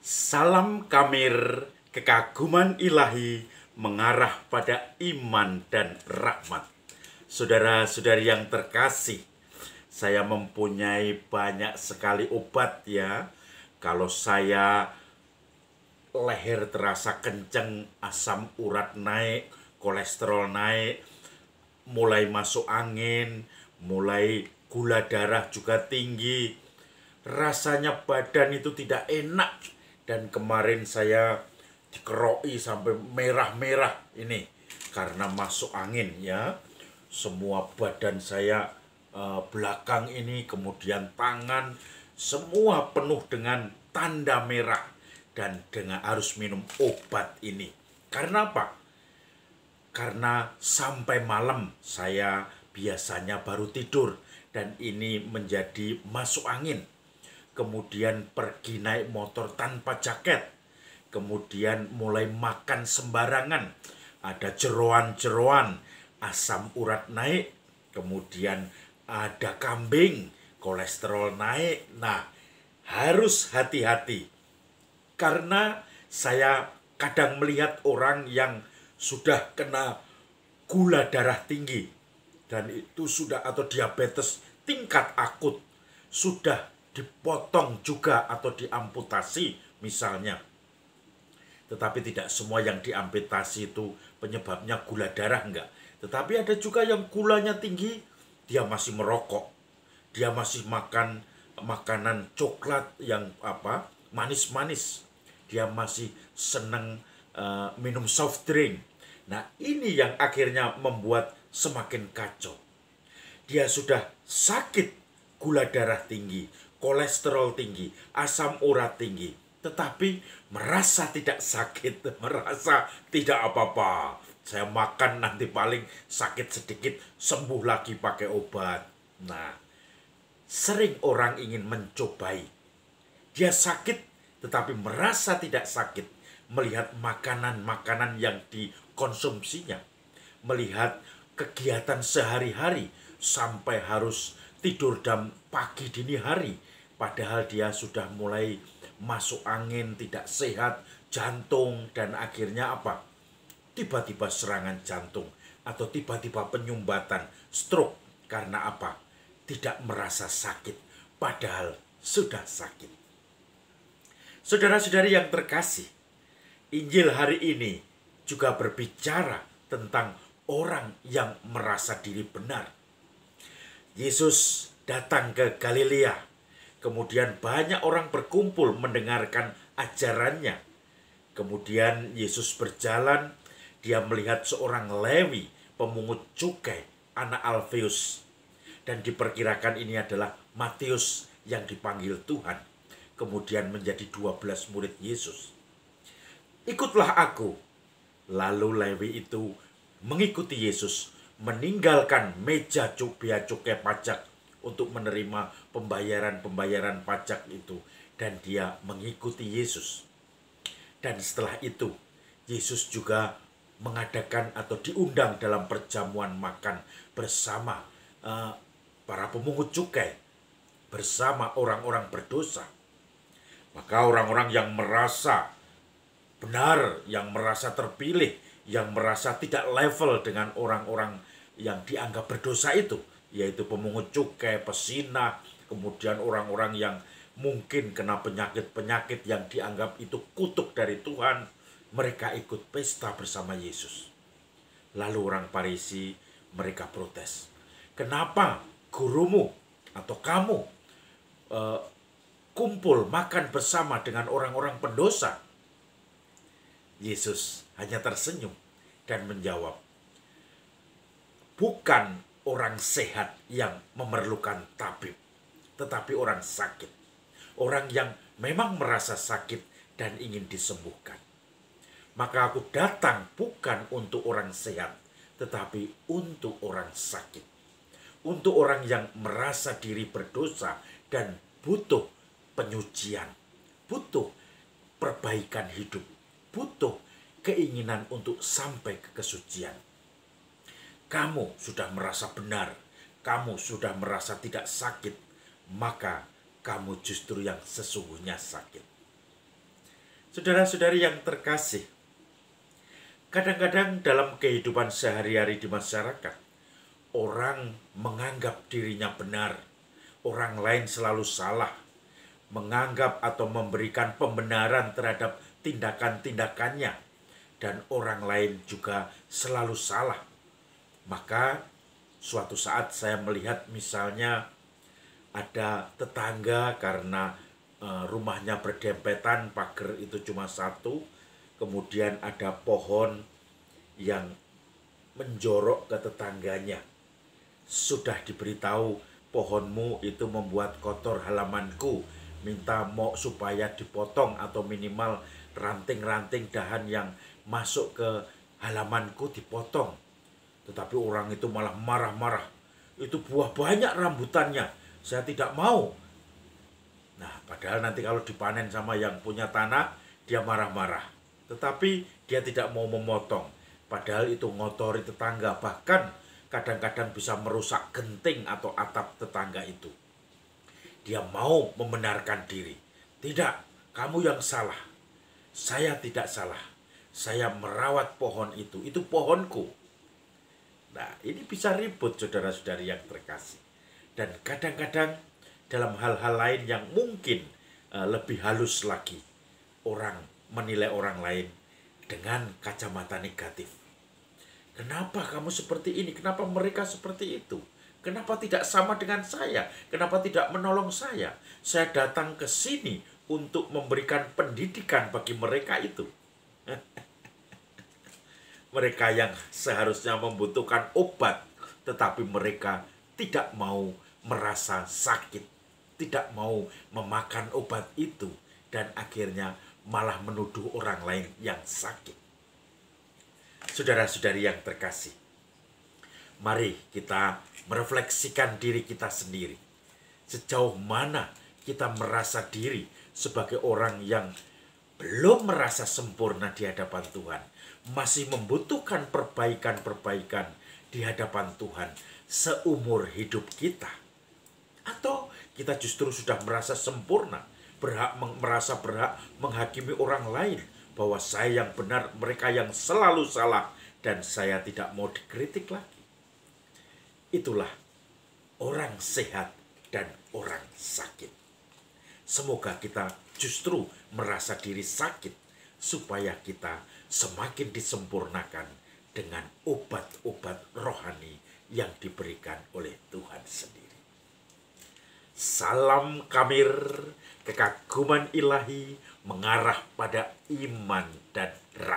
Salam Kamir, kekaguman ilahi mengarah pada iman dan rahmat. Saudara-saudari yang terkasih, saya mempunyai banyak sekali obat ya. Kalau saya leher terasa kenceng, asam urat naik, kolesterol naik, mulai masuk angin, mulai gula darah juga tinggi, rasanya badan itu tidak enak. Dan kemarin saya dikeroi sampai merah-merah ini karena masuk angin ya. Semua badan saya belakang ini, kemudian tangan, semua penuh dengan tanda merah dan dengan harus minum obat ini. Karena apa? Karena sampai malam saya biasanya baru tidur dan ini menjadi masuk angin. Kemudian pergi naik motor tanpa jaket, kemudian mulai makan sembarangan, ada jeroan-jeroan, asam urat naik, kemudian ada kambing, kolesterol naik. Nah, harus hati-hati karena saya kadang melihat orang yang sudah kena gula darah tinggi dan itu sudah atau diabetes tingkat akut sudah dipotong juga atau diamputasi misalnya. Tetapi tidak semua yang diamputasi itu penyebabnya gula darah, enggak. Tetapi ada juga yang gulanya tinggi, dia masih merokok. Dia masih makan makanan coklat yang manis-manis. Dia masih senang minum soft drink. Nah, ini yang akhirnya membuat semakin kacau. Dia sudah sakit gula darah tinggi, kolesterol tinggi, asam urat tinggi, tetapi merasa tidak sakit, merasa tidak apa-apa. Saya makan nanti paling sakit sedikit, sembuh lagi pakai obat. Nah, sering orang ingin mencobai. Dia sakit, tetapi merasa tidak sakit. Melihat makanan-makanan yang dikonsumsinya. Melihat kegiatan sehari-hari, sampai harus tidur jam pagi dini hari. Padahal dia sudah mulai masuk angin, tidak sehat, jantung, dan akhirnya apa? Tiba-tiba serangan jantung atau tiba-tiba penyumbatan, stroke. Karena apa? Tidak merasa sakit, padahal sudah sakit. Saudara-saudari yang terkasih, Injil hari ini juga berbicara tentang orang yang merasa diri benar. Yesus datang ke Galilea. Kemudian banyak orang berkumpul mendengarkan ajarannya. Kemudian Yesus berjalan, dia melihat seorang Lewi, pemungut cukai, anak Alfeus. Dan diperkirakan ini adalah Matius yang dipanggil Tuhan. Kemudian menjadi 12 murid Yesus. Ikutlah aku. Lalu Lewi itu mengikuti Yesus, meninggalkan meja bea cukai pajak untuk menerima pembayaran pajak itu, dan dia mengikuti Yesus. Dan setelah itu Yesus juga mengadakan atau diundang dalam perjamuan makan bersama para pemungut cukai, bersama orang-orang berdosa. Maka orang-orang yang merasa benar, yang merasa terpilih, yang merasa tidak level dengan orang-orang yang dianggap berdosa itu, yaitu pemungut cukai, pesinah, kemudian orang-orang yang mungkin kena penyakit-penyakit yang dianggap itu kutuk dari Tuhan, mereka ikut pesta bersama Yesus. Lalu orang Farisi, mereka protes. Kenapa gurumu atau kamu kumpul makan bersama dengan orang-orang pendosa? Yesus hanya tersenyum dan menjawab, bukan orang sehat yang memerlukan tabib, tetapi orang sakit. Orang yang memang merasa sakit dan ingin disembuhkan. Maka aku datang bukan untuk orang sehat, tetapi untuk orang sakit. Untuk orang yang merasa diri berdosa dan butuh penyucian, butuh perbaikan hidup, butuh keinginan untuk sampai ke kesucian. Kamu sudah merasa benar, kamu sudah merasa tidak sakit, maka kamu justru yang sesungguhnya sakit. Saudara-saudari yang terkasih, kadang-kadang dalam kehidupan sehari-hari di masyarakat, orang menganggap dirinya benar, orang lain selalu salah, menganggap atau memberikan pembenaran terhadap tindakan-tindakannya, dan orang lain juga selalu salah. Maka suatu saat saya melihat misalnya ada tetangga karena rumahnya berdempetan, pagar itu cuma satu, kemudian ada pohon yang menjorok ke tetangganya. Sudah diberitahu, pohonmu itu membuat kotor halamanku, minta mau supaya dipotong atau minimal ranting-ranting dahan yang masuk ke halamanku dipotong. Tetapi orang itu malah marah-marah. Itu buah banyak rambutannya, saya tidak mau. Nah, padahal nanti kalau dipanen sama yang punya tanah, dia marah-marah. Tetapi dia tidak mau memotong. Padahal itu ngotori tetangga. Bahkan kadang-kadang bisa merusak genting atau atap tetangga itu. Dia mau membenarkan diri. Tidak, kamu yang salah. Saya tidak salah. Saya merawat pohon itu. Itu pohonku. Nah, ini bisa ribut saudara-saudari yang terkasih. Dan kadang-kadang dalam hal-hal lain yang mungkin lebih halus lagi, orang menilai orang lain dengan kacamata negatif. Kenapa kamu seperti ini? Kenapa mereka seperti itu? Kenapa tidak sama dengan saya? Kenapa tidak menolong saya? Saya datang ke sini untuk memberikan pendidikan bagi mereka itu. Mereka yang seharusnya membutuhkan obat, tetapi mereka tidak mau merasa sakit, tidak mau memakan obat itu, dan akhirnya malah menuduh orang lain yang sakit. Saudara-saudari yang terkasih, mari kita merefleksikan diri kita sendiri. Sejauh mana kita merasa diri sebagai orang yang belum merasa sempurna di hadapan Tuhan, masih membutuhkan perbaikan-perbaikan di hadapan Tuhan seumur hidup kita. Atau kita justru sudah merasa sempurna, merasa berhak menghakimi orang lain, bahwa saya yang benar, mereka yang selalu salah, dan saya tidak mau dikritik lagi. Itulah orang sehat dan orang sakit. Semoga kita justru merasa diri sakit, supaya kita semakin disempurnakan dengan obat-obat rohani yang diberikan oleh Tuhan sendiri. Salam Kamir, kekaguman ilahi mengarah pada iman dan rahmat.